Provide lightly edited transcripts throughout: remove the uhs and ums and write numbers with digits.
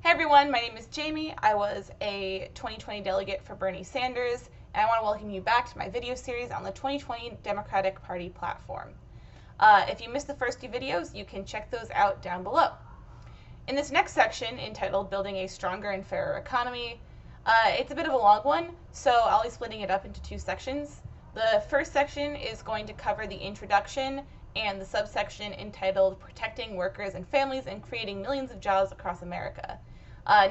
Hey everyone, my name is Jamie. I was a 2020 delegate for Bernie Sanders, and I want to welcome you back to my video series on the 2020 Democratic Party platform. If you missed the first few videos, you can check those out down below. In this next section, entitled Building a Stronger and Fairer Economy, it's a bit of a long one, so I'll be splitting it up into two sections. The first section is going to cover the introduction and the subsection entitled Protecting Workers and Families and Creating Millions of Jobs Across America.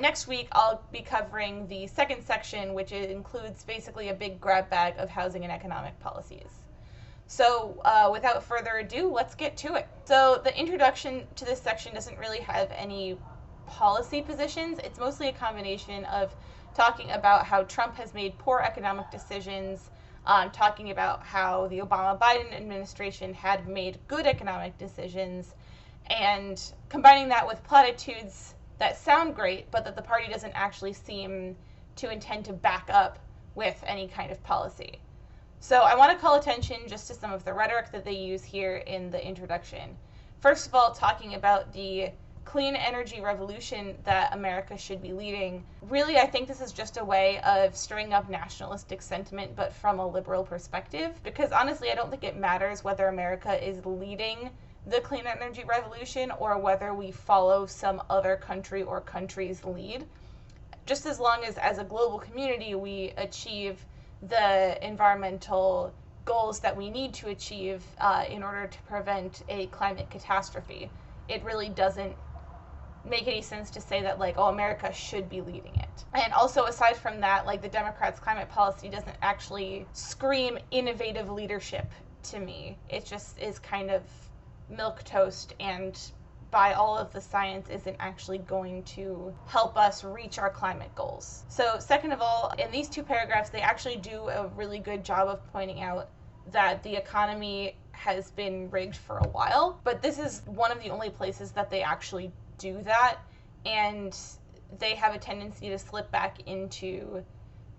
Next week, I'll be covering the second section, which includes basically a big grab bag of housing and economic policies. So without further ado, let's get to it. So the introduction to this section doesn't really have any policy positions. It's mostly a combination of talking about how Trump has made poor economic decisions, talking about how the Obama-Biden administration had made good economic decisions, and combining that with platitudes that sound great, but that the party doesn't actually seem to intend to back up with any kind of policy. So I want to call attention just to some of the rhetoric that they use here in the introduction. First of all, talking about the clean energy revolution that America should be leading. Really, I think this is just a way of stirring up nationalistic sentiment, but from a liberal perspective, because honestly, I don't think it matters whether America is leading the clean energy revolution or whether we follow some other country or country's lead. Just as long as a global community, we achieve the environmental goals that we need to achieve in order to prevent a climate catastrophe. It really doesn't make any sense to say that, like, oh, America should be leading it. And also, aside from that, like, the Democrats' climate policy doesn't actually scream innovative leadership to me. It just is kind of milquetoast, and by all of the science isn't actually going to help us reach our climate goals. So second of all, in these two paragraphs, they actually do a really good job of pointing out that the economy has been rigged for a while, but this is one of the only places that they actually do that, and they have a tendency to slip back into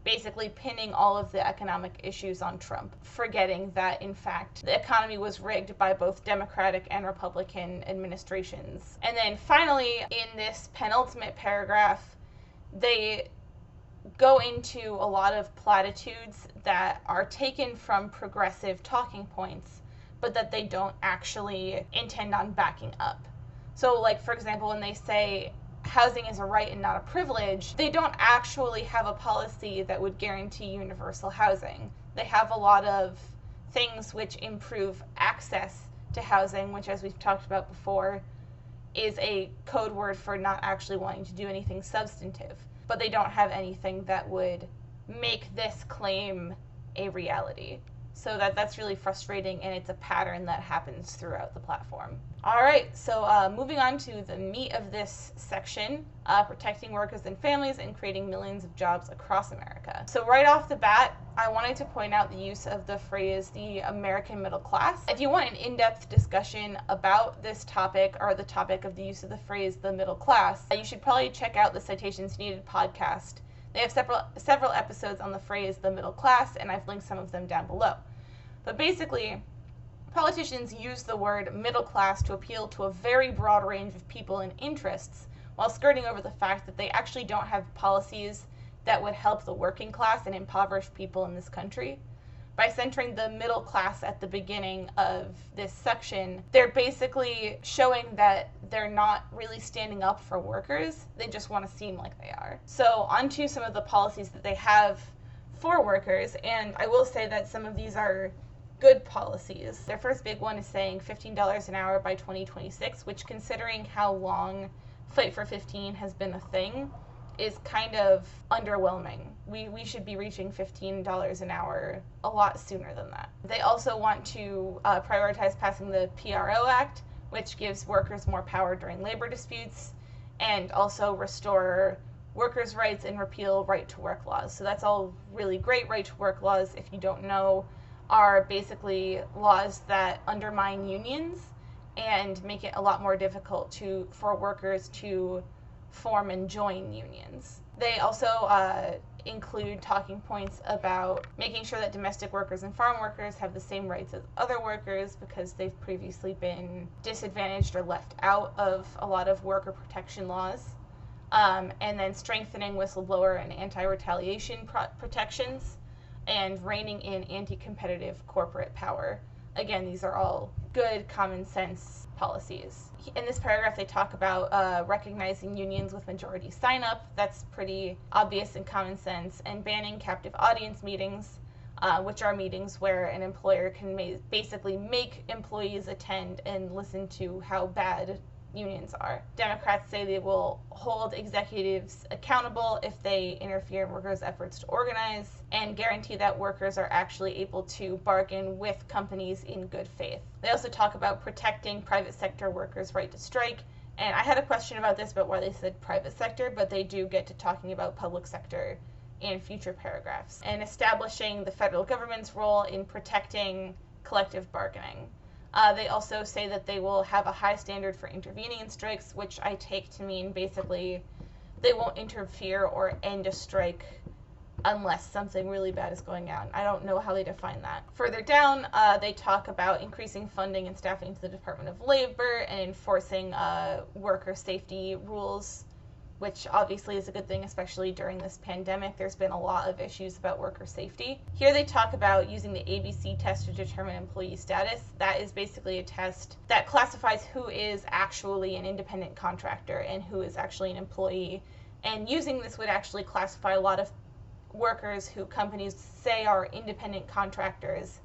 basically pinning all of the economic issues on Trump, forgetting that, in fact, the economy was rigged by both Democratic and Republican administrations. And then finally, in this penultimate paragraph, they go into a lot of platitudes that are taken from progressive talking points, but that they don't actually intend on backing up. So, like, for example, when they say housing is a right and not a privilege, they don't actually have a policy that would guarantee universal housing. They have a lot of things which improve access to housing, which, as we've talked about before, is a code word for not actually wanting to do anything substantive. But they don't have anything that would make this claim a reality. So that's really frustrating, and it's a pattern that happens throughout the platform. All right, so moving on to the meat of this section, protecting workers and families and creating millions of jobs across America. So right off the bat, I wanted to point out the use of the phrase, the American middle class. If you want an in-depth discussion about this topic, or the topic of the use of the phrase, the middle class, you should probably check out the Citations Needed podcast. They have several episodes on the phrase, the middle class, and I've linked some of them down below. But basically, politicians use the word middle class to appeal to a very broad range of people and interests, while skirting over the fact that they actually don't have policies that would help the working class and impoverished people in this country. By centering the middle class at the beginning of this section, they're basically showing that they're not really standing up for workers. They just want to seem like they are. So onto some of the policies that they have for workers, and I will say that some of these are good policies. Their first big one is saying $15 an hour by 2026, which, considering how long Fight for 15 has been a thing, is kind of underwhelming. We should be reaching $15 an hour a lot sooner than that. They also want to prioritize passing the PRO Act, which gives workers more power during labor disputes, and also restore workers' rights and repeal right-to-work laws. So that's all really great. Right-to-work laws, if you don't know, are basically laws that undermine unions and make it a lot more difficult for workers to form and join unions. They also include talking points about making sure that domestic workers and farm workers have the same rights as other workers because they've previously been disadvantaged or left out of a lot of worker protection laws. and then strengthening whistleblower and anti-retaliation protections, and reining in anti-competitive corporate power. Again, these are all good common sense policies. In this paragraph, they talk about recognizing unions with majority sign-up. That's pretty obvious and common sense. And banning captive audience meetings, which are meetings where an employer can basically make employees attend and listen to how bad unions are. Democrats say they will hold executives accountable if they interfere in workers' efforts to organize, and guarantee that workers are actually able to bargain with companies in good faith. They also talk about protecting private sector workers' right to strike, and I had a question about this, about why they said private sector, but they do get to talking about public sector in future paragraphs, and establishing the federal government's role in protecting collective bargaining. They also say that they will have a high standard for intervening in strikes, which I take to mean basically they won't interfere or end a strike unless something really bad is going on. I don't know how they define that. Further down, they talk about increasing funding and staffing to the Department of Labor and enforcing worker safety rules, which obviously is a good thing, especially during this pandemic. There's been a lot of issues about worker safety. Here they talk about using the ABC test to determine employee status. That is basically a test that classifies who is actually an independent contractor and who is actually an employee. And using this would actually classify a lot of workers who companies say are independent contractors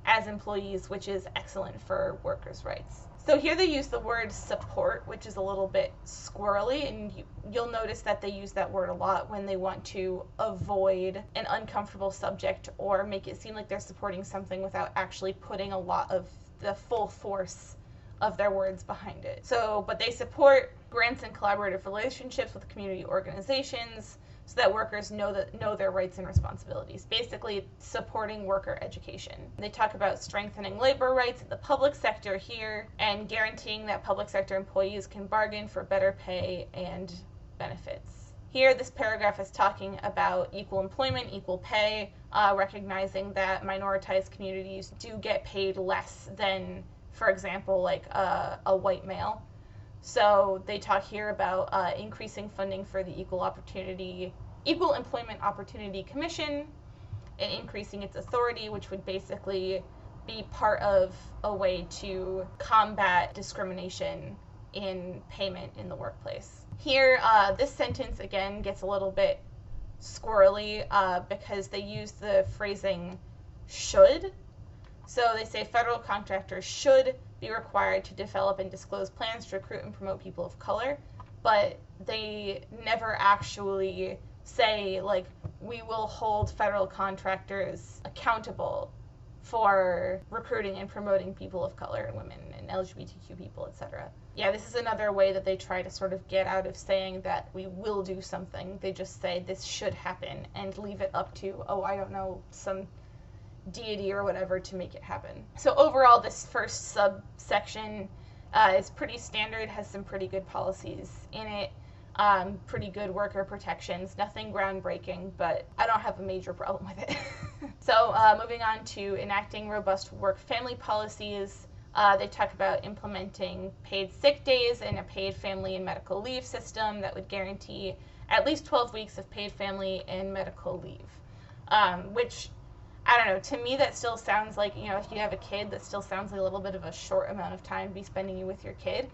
as employees, which is excellent for workers' rights. So here they use the word support, which is a little bit squirrely, and you'll notice that they use that word a lot when they want to avoid an uncomfortable subject or make it seem like they're supporting something without actually putting a lot of the full force of their words behind it. So, but they support grants and collaborative relationships with community organizations, so that workers know their rights and responsibilities, basically supporting worker education. They talk about strengthening labor rights in the public sector here, and guaranteeing that public sector employees can bargain for better pay and benefits. Here, this paragraph is talking about equal employment, equal pay, recognizing that minoritized communities do get paid less than, for example, like a white male. So they talk here about increasing funding for the Equal Employment Opportunity Commission, and increasing its authority, which would basically be part of a way to combat discrimination in payment in the workplace. Here, this sentence again gets a little bit squirrely because they use the phrasing should. So they say federal contractors should be required to develop and disclose plans to recruit and promote people of color, but they never actually say, like, we will hold federal contractors accountable for recruiting and promoting people of color and women and LGBTQ people, etc. Yeah, this is another way that they try to sort of get out of saying that we will do something. They just say this should happen and leave it up to, oh, I don't know, some deity or whatever to make it happen. So overall, this first subsection is pretty standard, has some pretty good policies in it, pretty good worker protections, nothing groundbreaking, but I don't have a major problem with it. So moving on to enacting robust work-family policies, they talk about implementing paid sick days and a paid family and medical leave system that would guarantee at least 12 weeks of paid family and medical leave, which, I don't know, to me that still sounds like, you know, if you have a kid, that still sounds like a little bit of a short amount of time to be spending with your kid,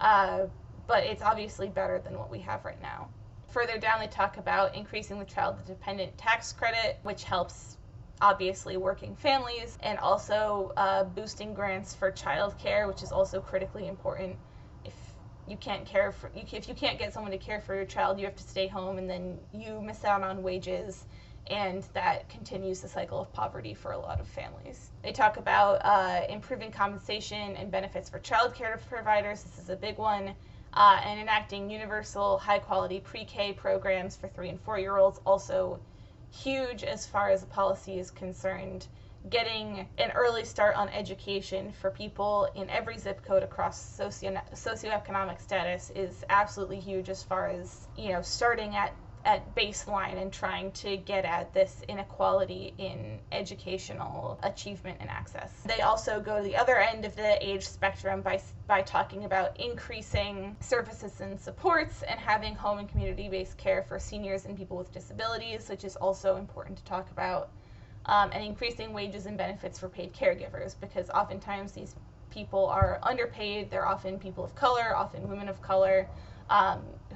but it's obviously better than what we have right now. Further down, they talk about increasing the child-dependent tax credit, which helps, obviously, working families, and also boosting grants for childcare, which is also critically important. If you can't get someone to care for your child, you have to stay home, and then you miss out on wages, and that continues the cycle of poverty for a lot of families. They talk about improving compensation and benefits for childcare providers. This is a big one. And enacting universal, high-quality pre-K programs for 3- and 4-year-olds, also huge as far as the policy is concerned. Getting an early start on education for people in every zip code across socioeconomic status is absolutely huge as far as, you know, starting at at baseline and trying to get at this inequality in educational achievement and access. They also go to the other end of the age spectrum by talking about increasing services and supports and having home and community-based care for seniors and people with disabilities, which is also important to talk about, and increasing wages and benefits for paid caregivers, because oftentimes these people are underpaid. They're often people of color, often women of color,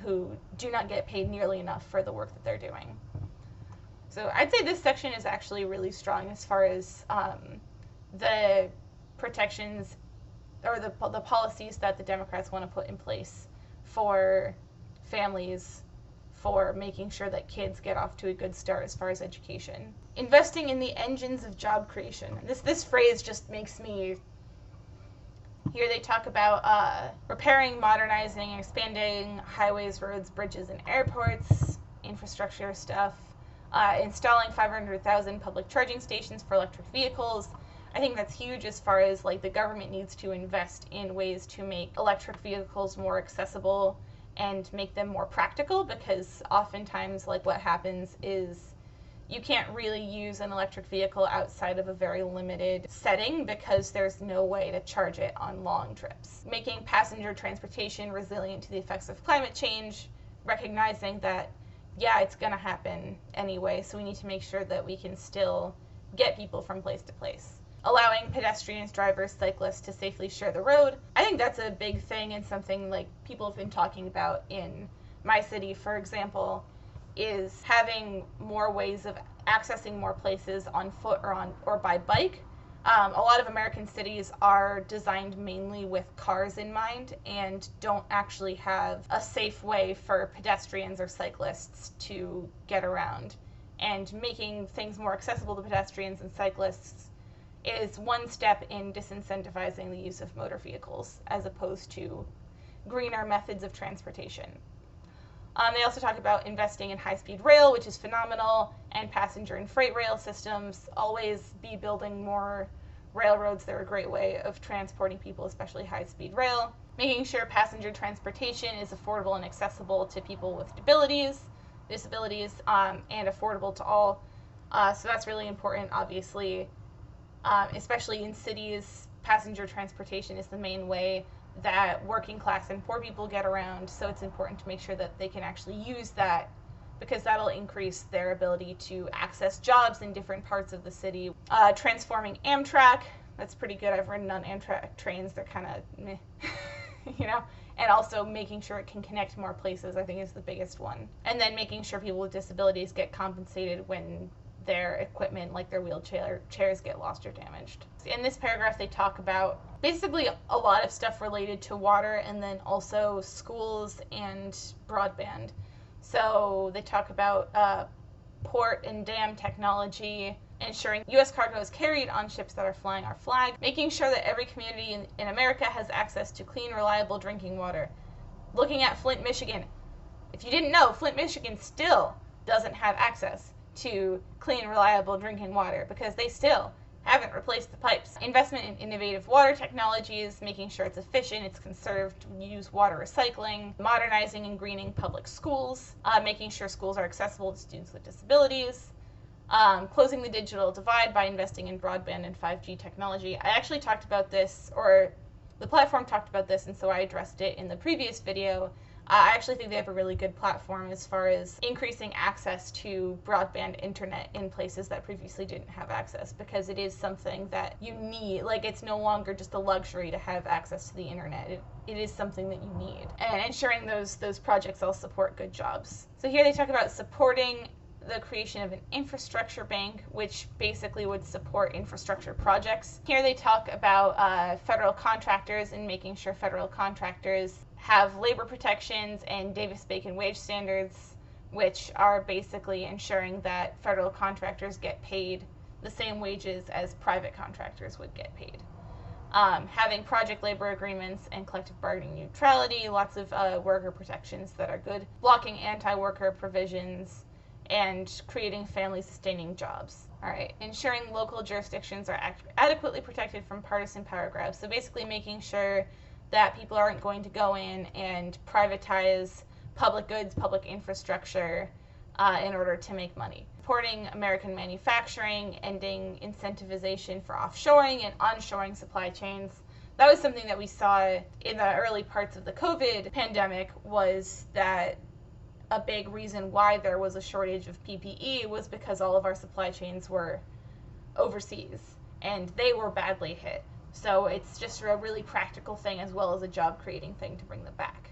who do not get paid nearly enough for the work that they're doing. So I'd say this section is actually really strong as far as the protections or the policies that the Democrats want to put in place for families, for making sure that kids get off to a good start as far as education. Investing in the engines of job creation. This phrase just makes me... Here they talk about repairing, modernizing, expanding highways, roads, bridges, and airports, infrastructure stuff, installing 500,000 public charging stations for electric vehicles. I think that's huge as far as like the government needs to invest in ways to make electric vehicles more accessible and make them more practical, because oftentimes like what happens is you can't really use an electric vehicle outside of a very limited setting because there's no way to charge it on long trips. Making passenger transportation resilient to the effects of climate change, recognizing that, yeah, it's going to happen anyway, so we need to make sure that we can still get people from place to place. Allowing pedestrians, drivers, cyclists to safely share the road. I think that's a big thing, and something like people have been talking about in my city, for example, is having more ways of accessing more places on foot or by bike. A lot of American cities are designed mainly with cars in mind and don't actually have a safe way for pedestrians or cyclists to get around. And making things more accessible to pedestrians and cyclists is one step in disincentivizing the use of motor vehicles as opposed to greener methods of transportation. They also talk about investing in high-speed rail, which is phenomenal, and passenger and freight rail systems. Always be building more railroads. They're a great way of transporting people, especially high-speed rail. Making sure passenger transportation is affordable and accessible to people with disabilities, and affordable to all. So that's really important, obviously. Especially in cities, passenger transportation is the main way that working class and poor people get around, so it's important to make sure that they can actually use that, because that'll increase their ability to access jobs in different parts of the city. Transforming Amtrak, that's pretty good. I've ridden on Amtrak trains, they're kind of meh, you know, and also making sure it can connect more places, I think, is the biggest one. And then making sure people with disabilities get compensated when their equipment, like their wheelchairs, get lost or damaged. In this paragraph, they talk about basically a lot of stuff related to water, and then also schools and broadband. So they talk about port and dam technology, ensuring U.S. cargo is carried on ships that are flying our flag, making sure that every community in America has access to clean, reliable drinking water. Looking at Flint, Michigan. If you didn't know, Flint, Michigan still doesn't have access to clean, reliable drinking water because they still haven't replaced the pipes. Investment in innovative water technologies, making sure it's efficient, it's conserved, use water recycling, modernizing and greening public schools, making sure schools are accessible to students with disabilities, closing the digital divide by investing in broadband and 5G technology. I actually talked about this, or the platform talked about this, and so I addressed it in the previous video. I actually think they have a really good platform as far as increasing access to broadband internet in places that previously didn't have access, because it is something that you need. Like, it's no longer just a luxury to have access to the internet. It is something that you need. And ensuring those projects all support good jobs. So here they talk about supporting the creation of an infrastructure bank, which basically would support infrastructure projects. Here they talk about federal contractors and making sure federal contractors have labor protections and Davis-Bacon wage standards, which are basically ensuring that federal contractors get paid the same wages as private contractors would get paid. Having project labor agreements and collective bargaining neutrality, lots of worker protections that are good, blocking anti-worker provisions, and creating family-sustaining jobs. All right, ensuring local jurisdictions are adequately protected from partisan power grabs. So basically making sure that people aren't going to go in and privatize public goods, public infrastructure, in order to make money. Supporting American manufacturing, ending incentivization for offshoring and onshoring supply chains. That was something that we saw in the early parts of the COVID pandemic, was that a big reason why there was a shortage of PPE was because all of our supply chains were overseas and they were badly hit. So it's just a really practical thing as well as a job creating thing to bring them back.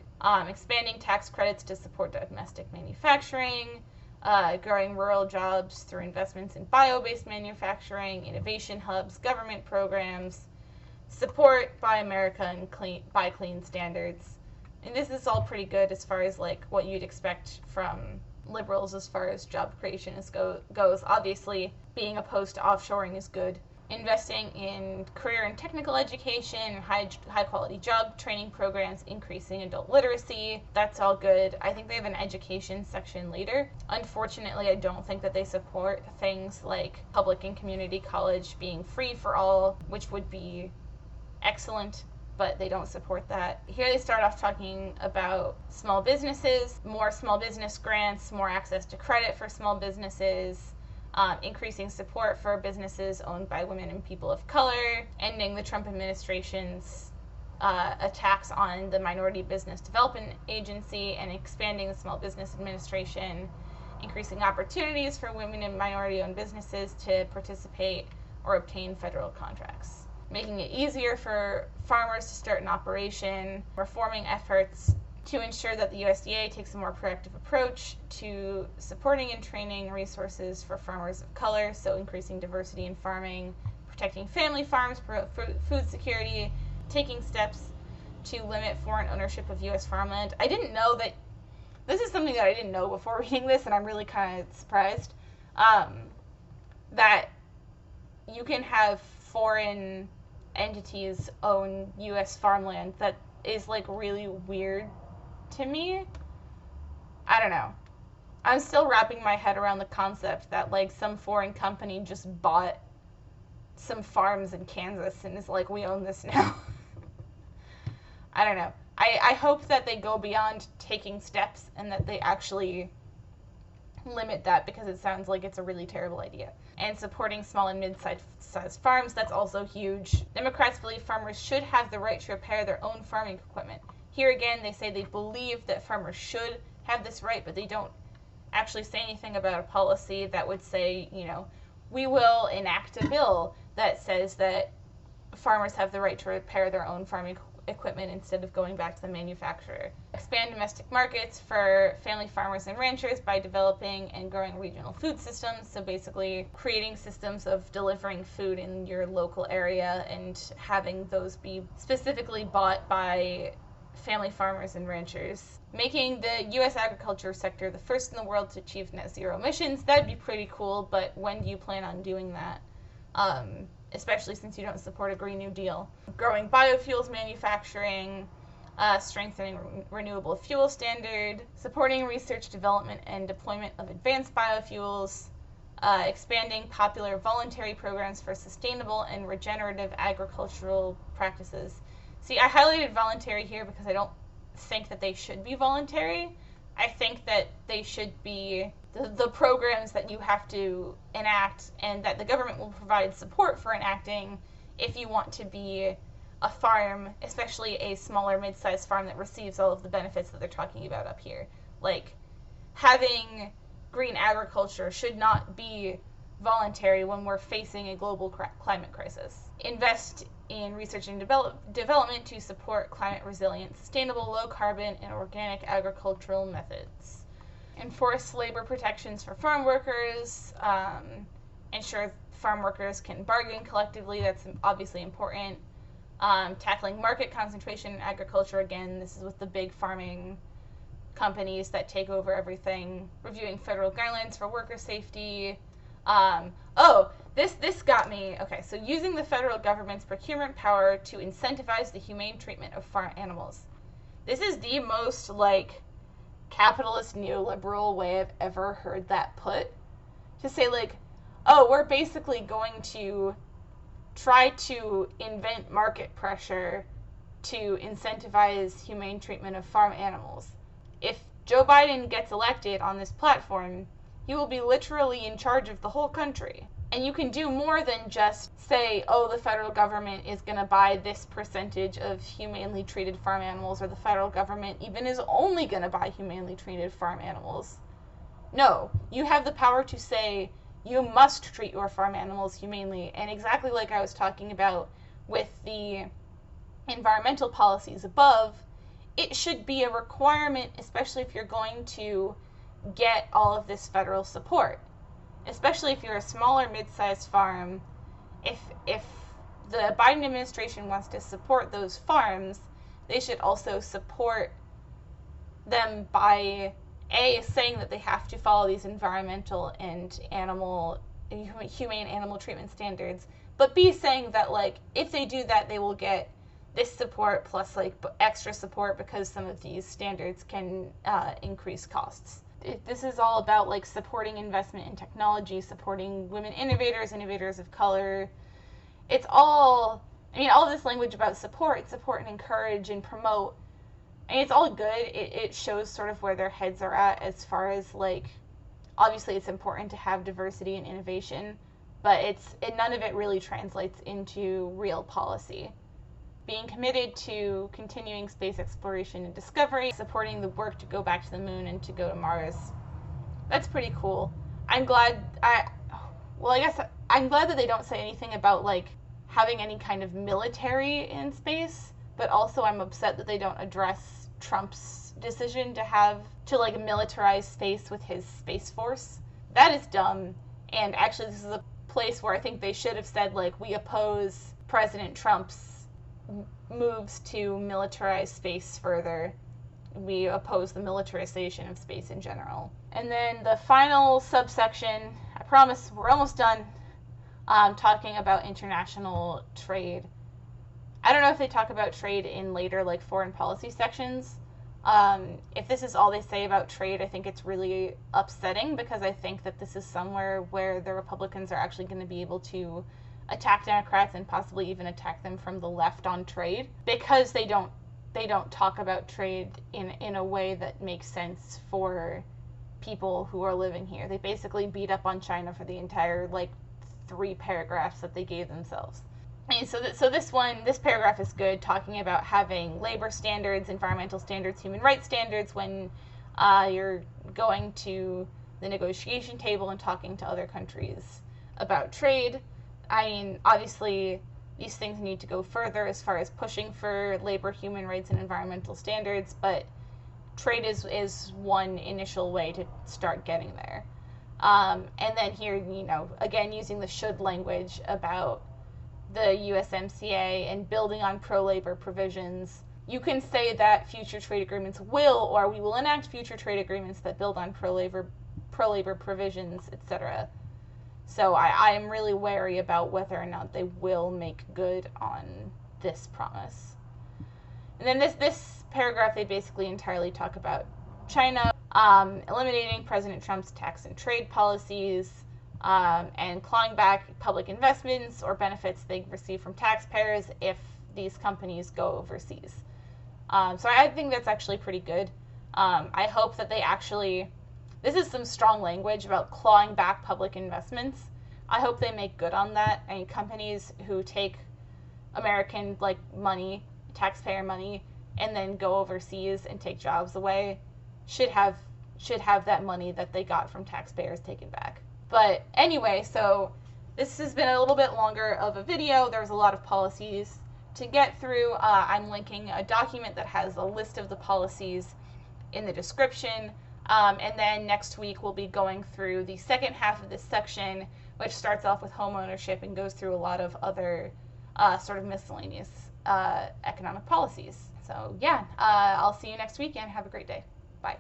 Expanding tax credits to support domestic manufacturing, growing rural jobs through investments in bio-based manufacturing, innovation hubs, government programs, support Buy America and Buy Clean standards. And this is all pretty good as far as like what you'd expect from liberals as far as job creation goes. Obviously, being opposed to offshoring is good. Investing in career and technical education, high quality job training programs, increasing adult literacy. That's all good. I think they have an education section later. Unfortunately, I don't think that they support things like public and community college being free for all, which would be excellent, but they don't support that. Here they start off talking about small businesses, more small business grants, more access to credit for small businesses, increasing support for businesses owned by women and people of color, ending the Trump administration's attacks on the Minority Business Development Agency, and expanding the Small Business Administration, increasing opportunities for women and minority-owned businesses to participate or obtain federal contracts, making it easier for farmers to start an operation, reforming efforts to ensure that the USDA takes a more proactive approach to supporting and training resources for farmers of color, so increasing diversity in farming, protecting family farms, food security, taking steps to limit foreign ownership of U.S. farmland. I didn't know that, this is something that I didn't know before reading this, and I'm really kind of surprised, that you can have foreign entities own U.S. farmland. That is like really weird to me. I don't know. I'm still wrapping my head around the concept that like some foreign company just bought some farms in Kansas and is like, we own this now. I don't know. I hope that they go beyond taking steps and that they actually limit that, because it sounds like it's a really terrible idea. And supporting small and mid-sized farms, that's also huge. Democrats believe farmers should have the right to repair their own farming equipment. Here again, they say they believe that farmers should have this right, but they don't actually say anything about a policy that would say, you know, we will enact a bill that says that farmers have the right to repair their own farming equipment instead of going back to the manufacturer. Expand domestic markets for family farmers and ranchers by developing and growing regional food systems. So basically creating systems of delivering food in your local area and having those be specifically bought by family farmers and ranchers. Making the U.S. agriculture sector the first in the world to achieve net zero emissions. That'd be pretty cool, but when do you plan on doing that? Especially since you don't support a Green New Deal. Growing biofuels manufacturing, strengthening renewable fuel standard, supporting research, development, and deployment of advanced biofuels, expanding popular voluntary programs for sustainable and regenerative agricultural practices. See, I highlighted voluntary here because I don't think that they should be voluntary. I think that they should be the programs that you have to enact and that the government will provide support for enacting if you want to be a farm, especially a smaller mid-sized farm that receives all of the benefits that they're talking about up here. Like, having green agriculture should not be voluntary when we're facing a global climate crisis. Invest in research and development to support climate resilient, sustainable, low carbon, and organic agricultural methods. Enforce labor protections for farm workers, ensure farm workers can bargain collectively, that's obviously important. Tackling market concentration in agriculture, again, this is with the big farming companies that take over everything. Reviewing federal guidelines for worker safety. This got me. Okay, so using the federal government's procurement power to incentivize the humane treatment of farm animals. This is the most, like, capitalist neoliberal way I've ever heard that put. To say, like, oh, we're basically going to try to invent market pressure to incentivize humane treatment of farm animals. If Joe Biden gets elected on this platform, He will be literally in charge of the whole country. And you can do more than just say, oh, the federal government is going to buy this percentage of humanely treated farm animals, or the federal government even is only going to buy humanely treated farm animals. No, you have the power to say, you must treat your farm animals humanely. And exactly like I was talking about with the environmental policies above, it should be a requirement, especially if you're going to get all of this federal support. Especially if you're a smaller mid-sized farm, if the Biden administration wants to support those farms, they should also support them by saying that they have to follow these environmental and humane animal treatment standards, but B, saying that, like, if they do that, they will get this support plus, like, extra support because some of these standards can increase costs. This is all about, like, supporting investment in technology, supporting women innovators, innovators of color. It's all, I mean, all of this language about support and encourage and promote, and it's all good. It shows sort of where their heads are at as far as, like, obviously it's important to have diversity and innovation, but none of it really translates into real policy. Being committed to continuing space exploration and discovery, supporting the work to go back to the moon and to go to Mars. That's pretty cool. I'm glad that they don't say anything about, like, having any kind of military in space, but also I'm upset that they don't address Trump's decision to like militarize space with his Space Force. That is dumb. And actually, this is a place where I think they should have said, like, we oppose President Trump's moves to militarize space further. We oppose the militarization of space in general. And then the final subsection, I promise we're almost done, talking about international trade. I don't know if they talk about trade in later, like, foreign policy sections. If this is all they say about trade, I think it's really upsetting, because I think that this is somewhere where the Republicans are actually going to be able to attack Democrats and possibly even attack them from the left on trade, because they don't talk about trade in a way that makes sense for people who are living here. They basically beat up on China for the entire, like, 3 paragraphs that they gave themselves. And so this paragraph is good, talking about having labor standards, environmental standards, human rights standards when you're going to the negotiation table and talking to other countries about trade. I mean, obviously, these things need to go further as far as pushing for labor, human rights, and environmental standards, but trade is one initial way to start getting there. And then here, again, using the should language about the USMCA and building on pro-labor provisions. You can say that future trade agreements will, or we will enact future trade agreements that build on pro-labor provisions, etc. So I am really wary about whether or not they will make good on this promise. And then this paragraph, they basically entirely talk about China, eliminating President Trump's tax and trade policies, and clawing back public investments or benefits they receive from taxpayers if these companies go overseas. So I think that's actually pretty good. I hope that they actually, this is some strong language about clawing back public investments. I hope they make good on that. I mean, companies who take American, like, money, taxpayer money, and then go overseas and take jobs away should have that money that they got from taxpayers taken back. But anyway, so this has been a little bit longer of a video. There's a lot of policies to get through. I'm linking a document that has a list of the policies in the description. And then next week we'll be going through the second half of this section, which starts off with home ownership and goes through a lot of other sort of miscellaneous economic policies. So yeah, I'll see you next week and have a great day. Bye.